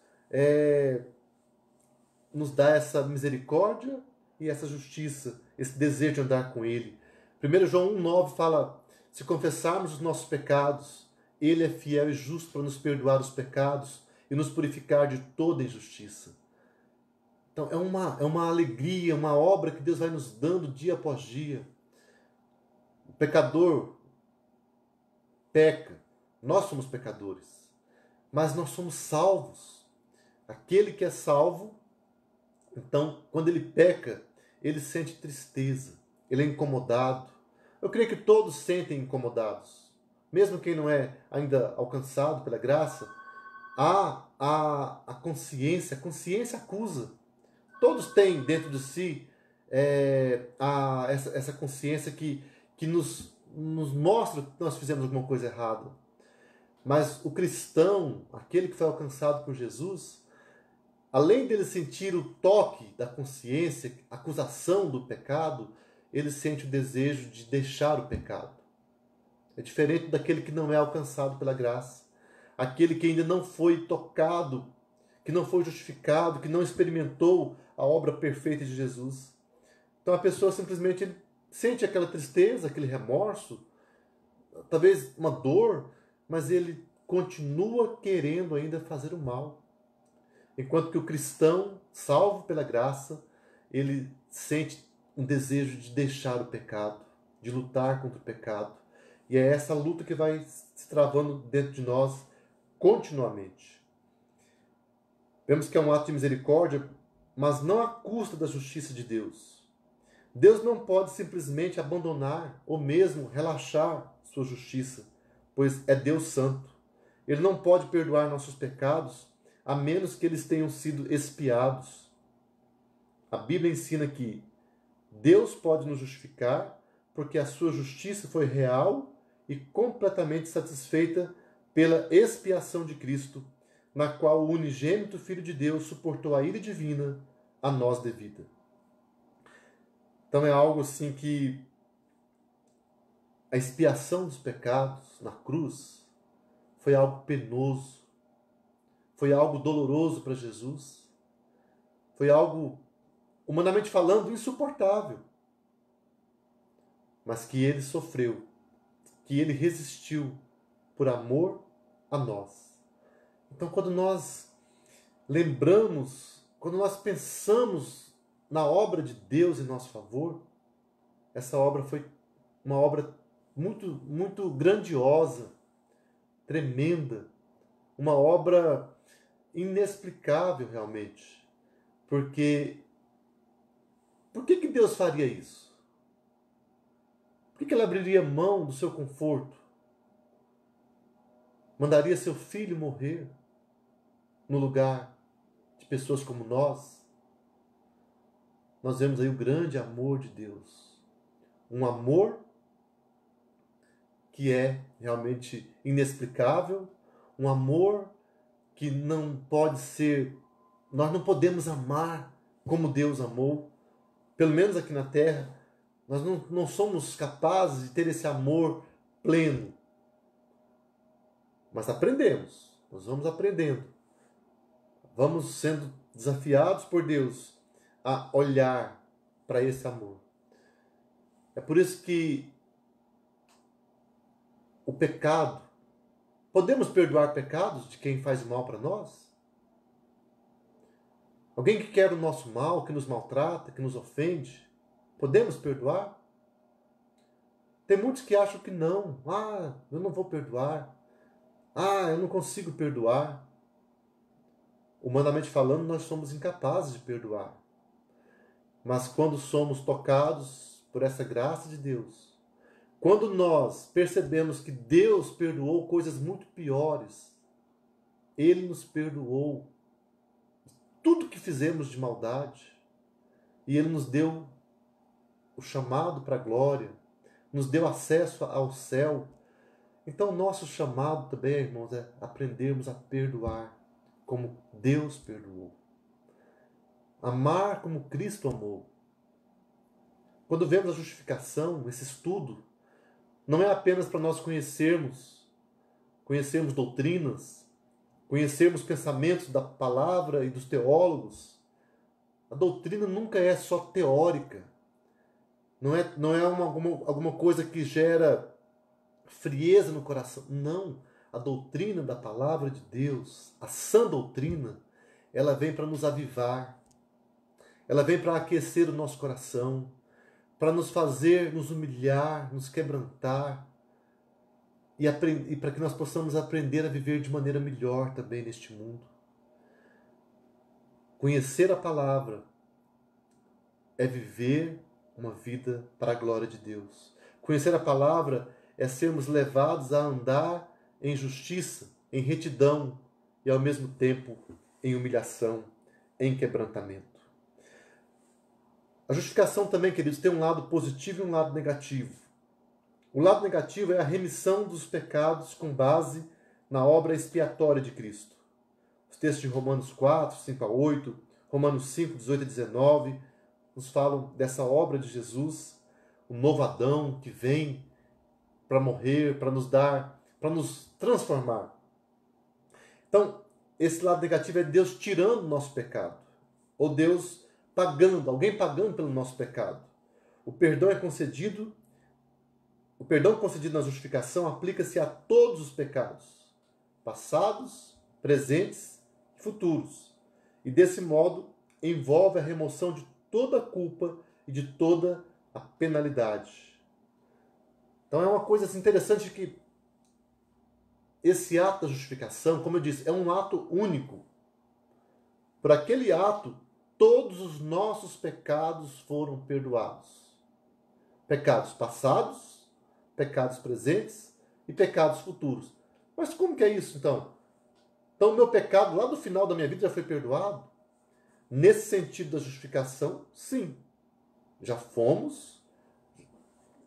nos dá essa misericórdia e essa justiça, esse desejo de andar com Ele. 1 João 1,9 fala, se confessarmos os nossos pecados, Ele é fiel e justo para nos perdoar os pecados e nos purificar de toda injustiça. Então é uma alegria, uma obra que Deus vai nos dando dia após dia. O pecador peca, nós somos pecadores, mas nós somos salvos. Aquele que é salvo, então, quando ele peca, ele sente tristeza, ele é incomodado. Eu creio que todos sentem incomodados. Mesmo quem não é ainda alcançado pela graça, há a consciência acusa. Todos têm dentro de si essa consciência que nos mostra que nós fizemos alguma coisa errada. Mas o cristão, aquele que foi alcançado por Jesus, além dele sentir o toque da consciência, a acusação do pecado, ele sente o desejo de deixar o pecado. É diferente daquele que não é alcançado pela graça, aquele que ainda não foi tocado, que não foi justificado, que não experimentou a obra perfeita de Jesus. Então a pessoa simplesmente sente aquela tristeza, aquele remorso, talvez uma dor, mas ele continua querendo ainda fazer o mal. Enquanto que o cristão, salvo pela graça, ele sente um desejo de deixar o pecado, de lutar contra o pecado. E é essa luta que vai se travando dentro de nós continuamente. Vemos que é um ato de misericórdia, mas não à custa da justiça de Deus. Deus não pode simplesmente abandonar ou mesmo relaxar sua justiça, pois é Deus santo. Ele não pode perdoar nossos pecados a menos que eles tenham sido expiados. A Bíblia ensina que Deus pode nos justificar porque a sua justiça foi real e completamente satisfeita pela expiação de Cristo, na qual o unigênito Filho de Deus suportou a ira divina a nós devida. Então é algo assim que a expiação dos pecados na cruz foi algo penoso, foi algo doloroso para Jesus, foi algo, humanamente falando, insuportável, mas que ele sofreu, que ele resistiu por amor a nós. Então, quando nós lembramos, quando nós pensamos na obra de Deus em nosso favor, essa obra foi uma obra muito, muito grandiosa, tremenda, uma obra inexplicável realmente. Porque por que Deus faria isso? Por que ele abriria mão do seu conforto? Mandaria seu filho morrer no lugar de pessoas como nós? nós vemos aí o grande amor de Deus. Um amor que é realmente inexplicável, um amor que não pode ser, nós não podemos amar como Deus amou, pelo menos aqui na terra, nós não somos capazes de ter esse amor pleno. Mas aprendemos, nós vamos aprendendo, vamos sendo desafiados por Deus a olhar para esse amor. É por isso que o pecado, podemos perdoar pecados de quem faz mal para nós? Alguém que quer o nosso mal, que nos maltrata, que nos ofende, podemos perdoar? Tem muitos que acham que não. Ah, eu não vou perdoar. Ah, eu não consigo perdoar. Humanamente falando, nós somos incapazes de perdoar. Mas quando somos tocados por essa graça de Deus, quando nós percebemos que Deus perdoou coisas muito piores, Ele nos perdoou tudo que fizemos de maldade, e Ele nos deu o chamado para a glória, nos deu acesso ao céu. Então, nosso chamado também, irmãos, é aprendermos a perdoar como Deus perdoou. Amar como Cristo amou. Quando vemos a justificação, esse estudo, não é apenas para nós conhecermos doutrinas, conhecermos pensamentos da palavra e dos teólogos. A doutrina nunca é só teórica. Não é alguma coisa que gera frieza no coração. Não. A doutrina da palavra de Deus, a sã doutrina, ela vem para nos avivar. Ela vem para aquecer o nosso coração, para nos fazer nos humilhar, nos quebrantar, e para que nós possamos aprender a viver de maneira melhor também neste mundo. Conhecer a palavra é viver uma vida para a glória de Deus. Conhecer a palavra é sermos levados a andar em justiça, em retidão e ao mesmo tempo em humilhação, em quebrantamento. A justificação também, queridos, tem um lado positivo e um lado negativo. O lado negativo é a remissão dos pecados com base na obra expiatória de Cristo. Os textos de Romanos 4, 5 a 8, Romanos 5, 18 a 19, nos falam dessa obra de Jesus, o novo Adão que vem para morrer, para nos dar, para nos transformar. Então, esse lado negativo é Deus tirando o nosso pecado, ou Deus pagando, alguém pagando pelo nosso pecado. O perdão concedido na justificação aplica-se a todos os pecados, passados, presentes e futuros. E desse modo envolve a remoção de toda a culpa e de toda a penalidade. Então é uma coisa assim, interessante que esse ato da justificação, como eu disse, é um ato único. Por aquele ato, todos os nossos pecados foram perdoados. Pecados passados, pecados presentes e pecados futuros. Mas como que é isso, então? Então o meu pecado lá do final da minha vida já foi perdoado? Nesse sentido da justificação, sim.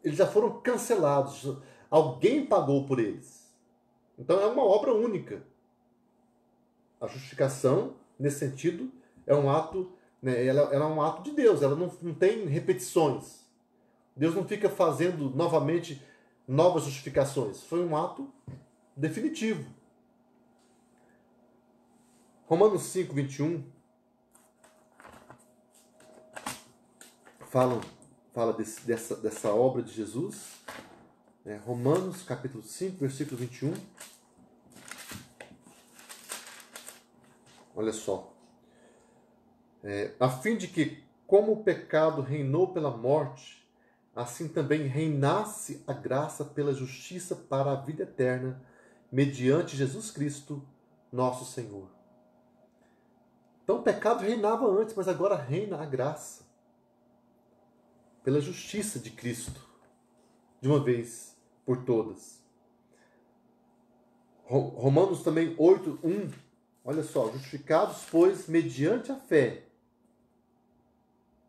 Eles já foram cancelados. Alguém pagou por eles. Então é uma obra única. A justificação, nesse sentido, é um ato, né, ela é um ato de Deus, ela não tem repetições. Deus não fica fazendo novamente novas justificações. Foi um ato definitivo. Romanos 5, 21 fala dessa obra de Jesus. Romanos capítulo 5, versículo 21. Olha só. A fim de que, como o pecado reinou pela morte, assim também reinasse a graça pela justiça para a vida eterna, mediante Jesus Cristo, nosso Senhor. Então o pecado reinava antes, mas agora reina a graça. Pela justiça de Cristo, de uma vez por todas. Romanos também 8, 1. Olha só, justificados, pois, mediante a fé,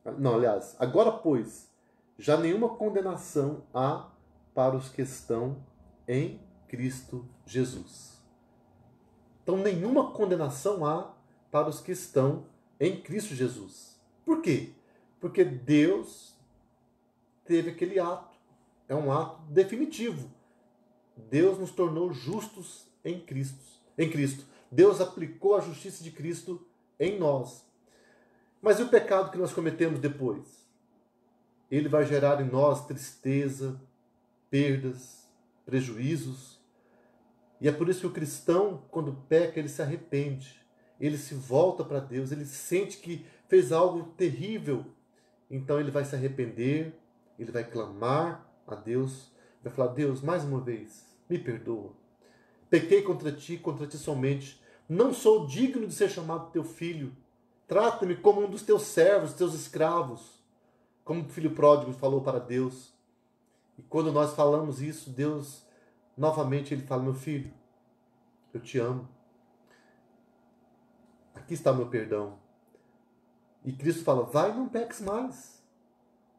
Não, aliás, agora, pois, já nenhuma condenação há para os que estão em Cristo Jesus. Então, nenhuma condenação há para os que estão em Cristo Jesus. Por quê? Porque Deus teve aquele ato. É um ato definitivo. Deus nos tornou justos em Cristo. Deus aplicou a justiça de Cristo em nós. Mas e o pecado que nós cometemos depois? Ele vai gerar em nós tristeza, perdas, prejuízos. E é por isso que o cristão, quando peca, ele se arrepende. Ele se volta para Deus, ele sente que fez algo terrível. Então ele vai se arrepender, ele vai clamar a Deus, vai falar: Deus, mais uma vez, me perdoa. Pequei contra ti somente. Não sou digno de ser chamado teu filho. Trata-me como um dos teus servos, teus escravos. Como o filho pródigo falou para Deus. E quando nós falamos isso, Deus, novamente, ele fala: meu filho, eu te amo. Aqui está o meu perdão. E Cristo fala: vai, não peques mais.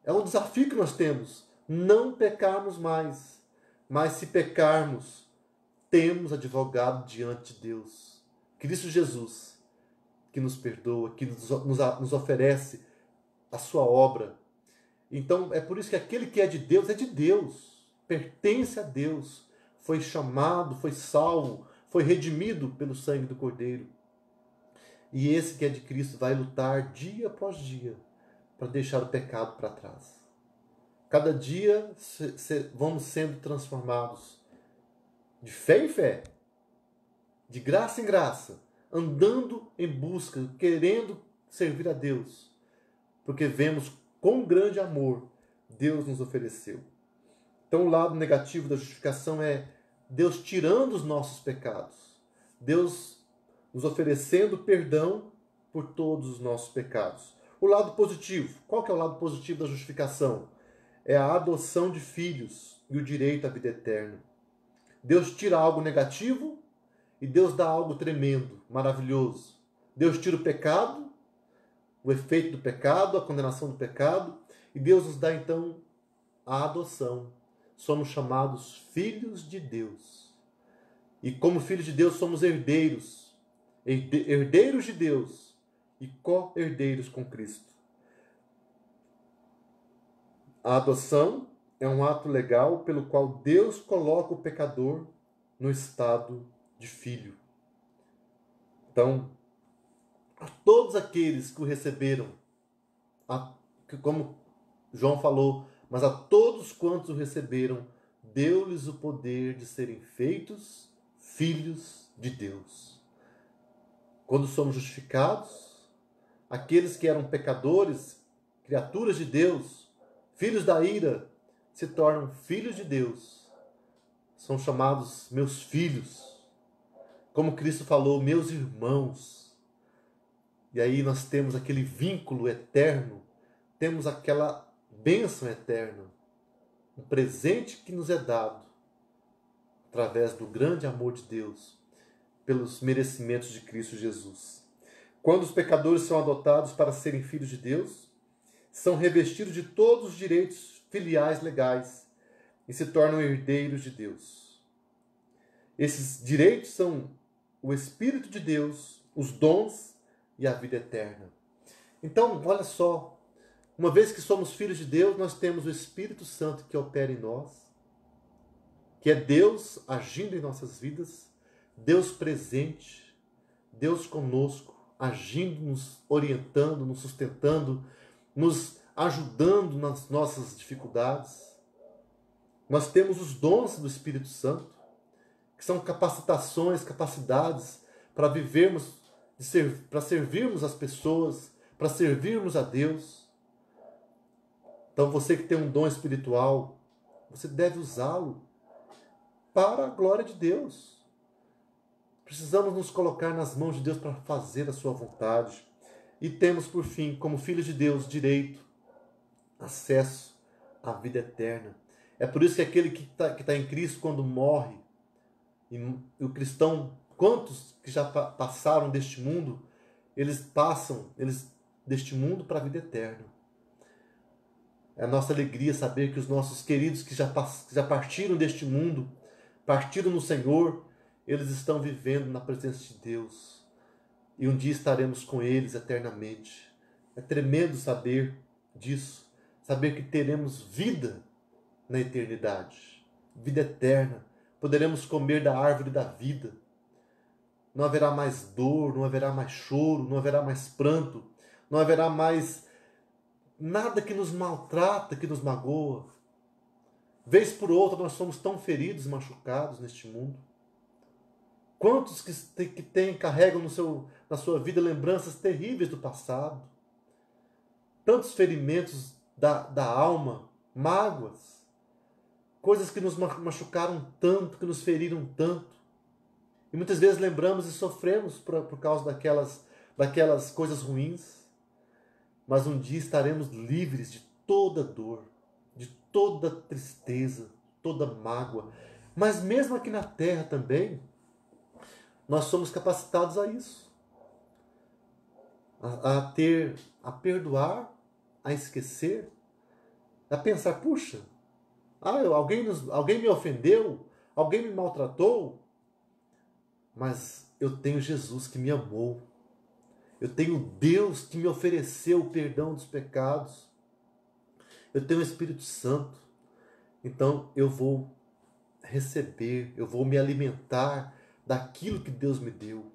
É um desafio que nós temos. Não pecarmos mais. Mas se pecarmos, temos advogado diante de Deus. Cristo Jesus, que nos perdoa, que nos oferece a sua obra. Então, é por isso que aquele que é de Deus, pertence a Deus, foi chamado, foi salvo, foi redimido pelo sangue do Cordeiro. E esse que é de Cristo vai lutar dia após dia para deixar o pecado para trás. Cada dia vamos sendo transformados de fé em fé, de graça em graça, andando em busca, querendo servir a Deus, porque vemos quão grande amor Deus nos ofereceu. Então, o lado negativo da justificação é Deus tirando os nossos pecados, Deus nos oferecendo perdão por todos os nossos pecados. O lado positivo, qual que é o lado positivo da justificação? É a adoção de filhos e o direito à vida eterna. Deus tira algo negativo e Deus dá algo tremendo, maravilhoso. Deus tira o pecado, o efeito do pecado, a condenação do pecado, e Deus nos dá então a adoção. Somos chamados filhos de Deus. E como filhos de Deus somos herdeiros, herdeiros de Deus e co-herdeiros com Cristo. A adoção é um ato legal pelo qual Deus coloca o pecador no estado de filho. Então, a todos aqueles que o receberam, como João falou, mas a todos quantos o receberam, deu-lhes o poder de serem feitos filhos de Deus. Quando somos justificados, aqueles que eram pecadores, criaturas de Deus, filhos da ira, se tornam filhos de Deus. São chamados meus filhos. Como Cristo falou, meus irmãos. E aí nós temos aquele vínculo eterno, temos aquela bênção eterna, um presente que nos é dado através do grande amor de Deus, pelos merecimentos de Cristo Jesus. Quando os pecadores são adotados para serem filhos de Deus, são revestidos de todos os direitos filiais legais e se tornam herdeiros de Deus. Esses direitos são o Espírito de Deus, os dons e a vida eterna. Então, olha só, uma vez que somos filhos de Deus, nós temos o Espírito Santo que opera em nós, que é Deus agindo em nossas vidas, Deus presente, Deus conosco, agindo, nos orientando, nos sustentando, nos ajudando nas nossas dificuldades. Nós temos os dons do Espírito Santo, que são capacitações, capacidades para vivermos, para servirmos as pessoas, para servirmos a Deus. Então você que tem um dom espiritual, você deve usá-lo para a glória de Deus. Precisamos nos colocar nas mãos de Deus para fazer a sua vontade. E temos, por fim, como filhos de Deus, direito, acesso à vida eterna. É por isso que aquele que está em Cristo, quando morre, e o cristão, quantos que já passaram deste mundo, eles passam deste mundo para a vida eterna. É a nossa alegria saber que os nossos queridos que já partiram deste mundo, partiram no Senhor, eles estão vivendo na presença de Deus. E um dia estaremos com eles eternamente. É tremendo saber disso. Saber que teremos vida na eternidade. Vida eterna. Poderemos comer da árvore da vida. Não haverá mais dor, não haverá mais choro, não haverá mais pranto, não haverá mais nada que nos maltrata, que nos magoa. Vez por outra nós somos tão feridos, machucados neste mundo. Quantos carregam na sua vida lembranças terríveis do passado? Tantos ferimentos da alma, mágoas, coisas que nos machucaram tanto, que nos feriram tanto. E muitas vezes lembramos e sofremos por causa daquelas coisas ruins. Mas um dia estaremos livres de toda dor, de toda tristeza, toda mágoa. Mas mesmo aqui na terra também, nós somos capacitados a isso. A perdoar, a esquecer, a pensar, puxa, alguém me ofendeu, alguém me maltratou, mas eu tenho Jesus que me amou. Eu tenho Deus que me ofereceu o perdão dos pecados. Eu tenho o Espírito Santo. Então eu vou receber, eu vou me alimentar daquilo que Deus me deu.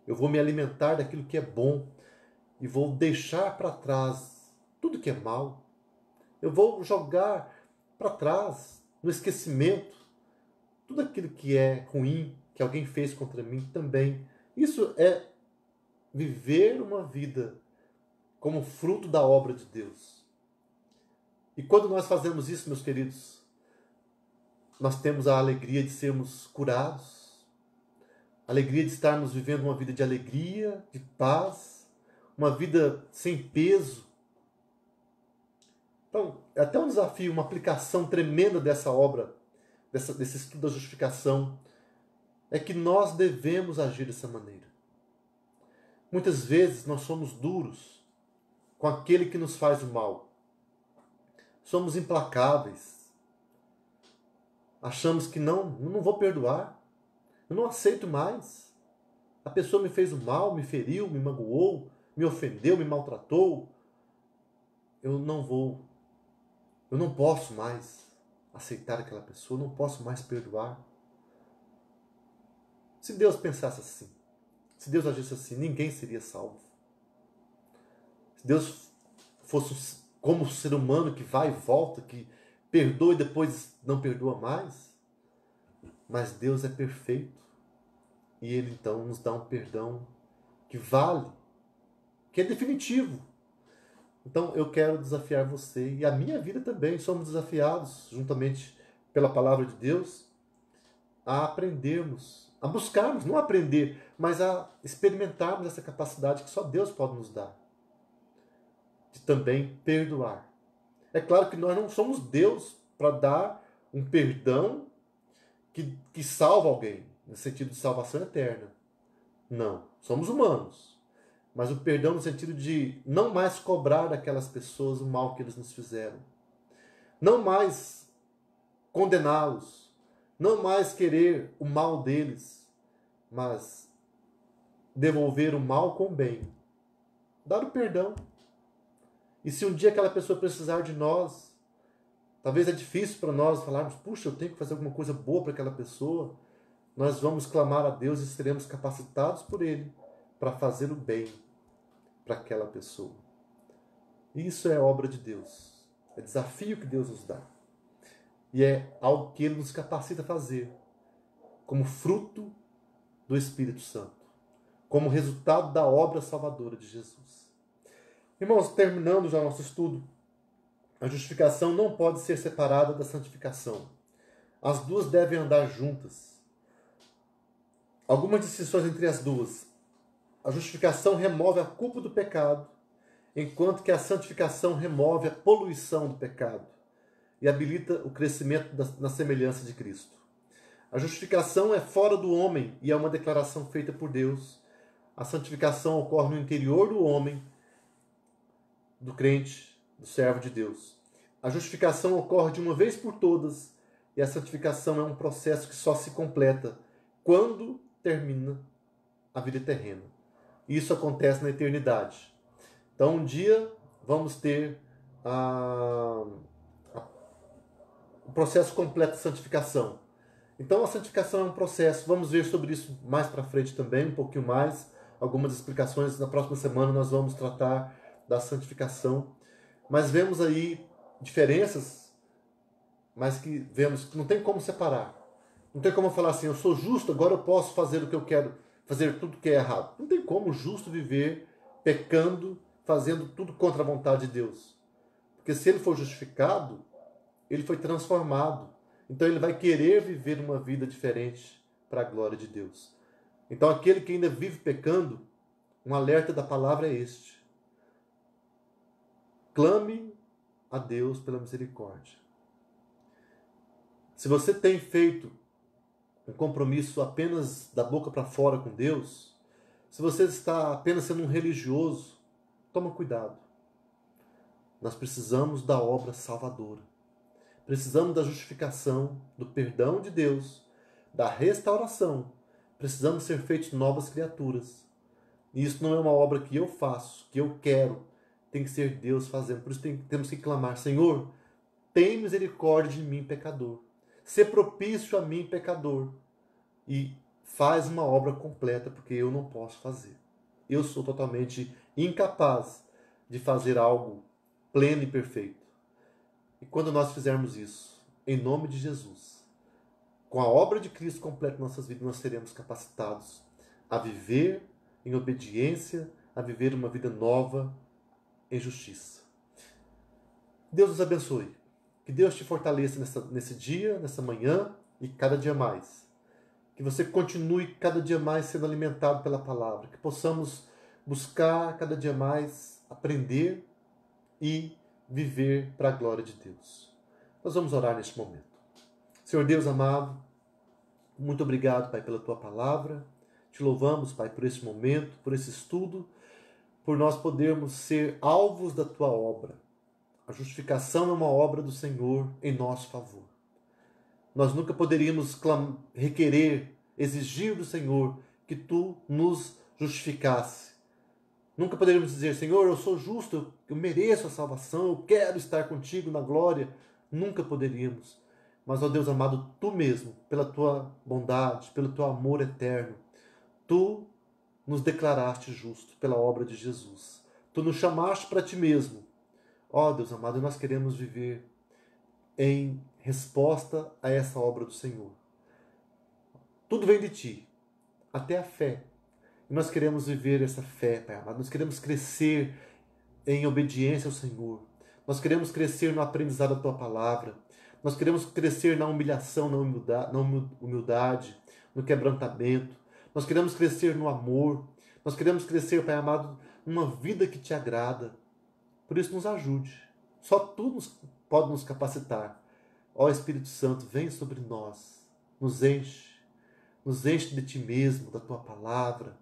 Eu vou me alimentar daquilo que é bom. E vou deixar para trás tudo que é mal. Eu vou jogar para trás, no esquecimento, tudo aquilo que é ruim, que alguém fez contra mim também. Isso é viver uma vida como fruto da obra de Deus. E quando nós fazemos isso, meus queridos, nós temos a alegria de sermos curados, a alegria de estarmos vivendo uma vida de alegria, de paz, uma vida sem peso. Então, é até um desafio, uma aplicação tremenda dessa obra, desse estudo da justificação, é que nós devemos agir dessa maneira. Muitas vezes nós somos duros com aquele que nos faz o mal. Somos implacáveis. Achamos que eu não vou perdoar. Eu não aceito mais. A pessoa me fez o mal, me feriu, me magoou, me ofendeu, me maltratou. Eu não posso mais aceitar aquela pessoa, eu não posso mais perdoar. Se Deus pensasse assim, se Deus agisse assim, ninguém seria salvo. Se Deus fosse como o ser humano que vai e volta, que perdoa e depois não perdoa mais, mas Deus é perfeito e Ele então nos dá um perdão que vale, que é definitivo. Então eu quero desafiar você e a minha vida também, somos desafiados, juntamente pela palavra de Deus, a aprendermos, a buscarmos, não aprender, mas a experimentarmos essa capacidade que só Deus pode nos dar, de também perdoar. É claro que nós não somos Deus para dar um perdão que salva alguém, no sentido de salvação eterna. Não, somos humanos. Mas o perdão no sentido de não mais cobrar daquelas pessoas o mal que eles nos fizeram. Não mais condená-los. Não mais querer o mal deles. Mas devolver o mal com o bem. Dar o perdão. E se um dia aquela pessoa precisar de nós, talvez é difícil para nós falarmos, puxa, eu tenho que fazer alguma coisa boa para aquela pessoa. Nós vamos clamar a Deus e seremos capacitados por Ele para fazer o bem para aquela pessoa. Isso é obra de Deus. É desafio que Deus nos dá. E é algo que Ele nos capacita a fazer como fruto do Espírito Santo, como resultado da obra salvadora de Jesus. Irmãos, terminando já nosso estudo, a justificação não pode ser separada da santificação. As duas devem andar juntas. Algumas distinções entre as duas. A justificação remove a culpa do pecado, enquanto que a santificação remove a poluição do pecado e habilita o crescimento na semelhança de Cristo. A justificação é fora do homem e é uma declaração feita por Deus. A santificação ocorre no interior do homem, do crente, do servo de Deus. A justificação ocorre de uma vez por todas e a santificação é um processo que só se completa quando termina a vida terrena. Isso acontece na eternidade. Então, um dia vamos ter o processo completo de santificação. Então, a santificação é um processo. Vamos ver sobre isso mais para frente também, um pouquinho mais. Algumas explicações. Na próxima semana nós vamos tratar da santificação. Mas vemos aí diferenças, mas que vemos que não tem como separar. Não tem como falar assim, eu sou justo, agora eu posso fazer o que eu quero, fazer tudo que é errado. Não tem como o justo viver pecando, fazendo tudo contra a vontade de Deus. Porque se ele for justificado, ele foi transformado. Então ele vai querer viver uma vida diferente para a glória de Deus. Então aquele que ainda vive pecando, um alerta da palavra é este: clame a Deus pela misericórdia. Se você tem feito um compromisso apenas da boca para fora com Deus, se você está apenas sendo um religioso, toma cuidado. Nós precisamos da obra salvadora. Precisamos da justificação, do perdão de Deus, da restauração. Precisamos ser feitos novas criaturas. E isso não é uma obra que eu faço, que eu quero. Tem que ser Deus fazendo. Por isso temos que clamar: Senhor, tem misericórdia de mim, pecador. Sê propício a mim, pecador. E faz uma obra completa, porque eu não posso fazer. Eu sou totalmente incapaz de fazer algo pleno e perfeito. E quando nós fizermos isso, em nome de Jesus, com a obra de Cristo completa em nossas vidas, nós seremos capacitados a viver em obediência, a viver uma vida nova em justiça. Deus nos abençoe. Que Deus te fortaleça nesse dia, nessa manhã e cada dia mais. Que você continue cada dia mais sendo alimentado pela palavra. Que possamos buscar cada dia mais aprender e viver para a glória de Deus. Nós vamos orar neste momento. Senhor Deus amado, muito obrigado, Pai, pela Tua palavra. Te louvamos, Pai, por esse momento, por esse estudo, por nós podermos ser alvos da Tua obra. A justificação é uma obra do Senhor em nosso favor. Nós nunca poderíamos requerer, exigir do Senhor que Tu nos justificasse. Nunca poderíamos dizer: Senhor, eu sou justo, eu mereço a salvação, eu quero estar contigo na glória. Nunca poderíamos. Mas, ó Deus amado, Tu mesmo, pela Tua bondade, pelo Teu amor eterno, Tu nos declaraste justo pela obra de Jesus. Tu nos chamaste para Ti mesmo. Ó Deus amado, nós queremos viver em resposta a essa obra do Senhor. Tudo vem de Ti, até a fé. E nós queremos viver essa fé, Pai amado. Nós queremos crescer em obediência ao Senhor. Nós queremos crescer no aprendizado da Tua palavra. Nós queremos crescer na humilhação, na humildade, no quebrantamento. Nós queremos crescer no amor. Nós queremos crescer, Pai amado, numa vida que Te agrada. Por isso, nos ajude. Só Tu pode nos capacitar. Ó Espírito Santo, vem sobre nós. Nos enche de Ti mesmo, da Tua palavra,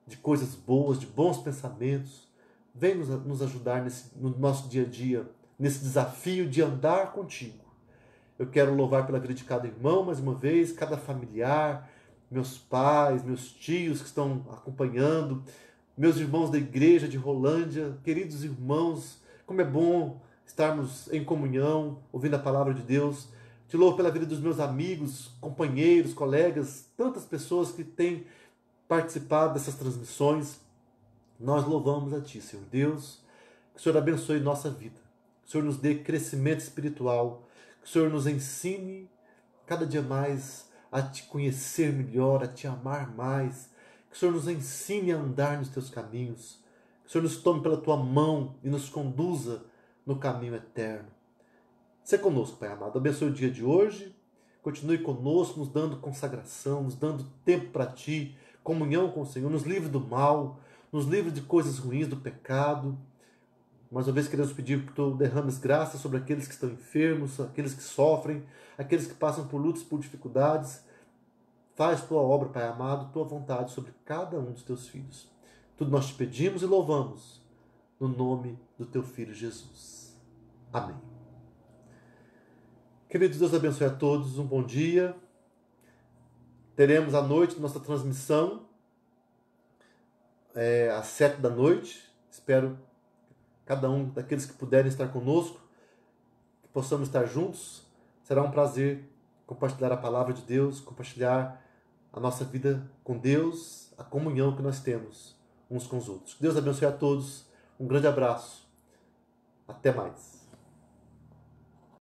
de coisas boas, de bons pensamentos. Vem nos ajudar no nosso dia a dia, nesse desafio de andar contigo. Eu quero louvar pela vida de cada irmão, mais uma vez, cada familiar, meus pais, meus tios que estão acompanhando, meus irmãos da igreja de Rolândia, queridos irmãos, como é bom estarmos em comunhão, ouvindo a palavra de Deus. Te louvo pela vida dos meus amigos, companheiros, colegas, tantas pessoas que têm participado dessas transmissões. Nós louvamos a Ti, Senhor Deus. Que o Senhor abençoe nossa vida. Que o Senhor nos dê crescimento espiritual. Que o Senhor nos ensine cada dia mais a Te conhecer melhor, a Te amar mais. Que o Senhor nos ensine a andar nos Teus caminhos. Que o Senhor nos tome pela Tua mão e nos conduza no caminho eterno. Seja conosco, Pai amado. Abençoe o dia de hoje. Continue conosco, nos dando consagração, nos dando tempo para Ti, comunhão com o Senhor, nos livre do mal, nos livre de coisas ruins, do pecado. Mais uma vez queremos pedir que Tu derrames graça sobre aqueles que estão enfermos, aqueles que sofrem, aqueles que passam por lutas, por dificuldades. Faz Tua obra, Pai amado, Tua vontade sobre cada um dos Teus filhos. Tudo nós Te pedimos e louvamos, no nome do Teu Filho Jesus. Amém. Queridos, Deus abençoe a todos, um bom dia. Teremos à noite nossa transmissão, às 7 da noite. Espero cada um daqueles que puderem estar conosco, que possamos estar juntos. Será um prazer compartilhar a palavra de Deus, compartilhar a nossa vida com Deus, a comunhão que nós temos uns com os outros. Deus abençoe a todos, um grande abraço, até mais.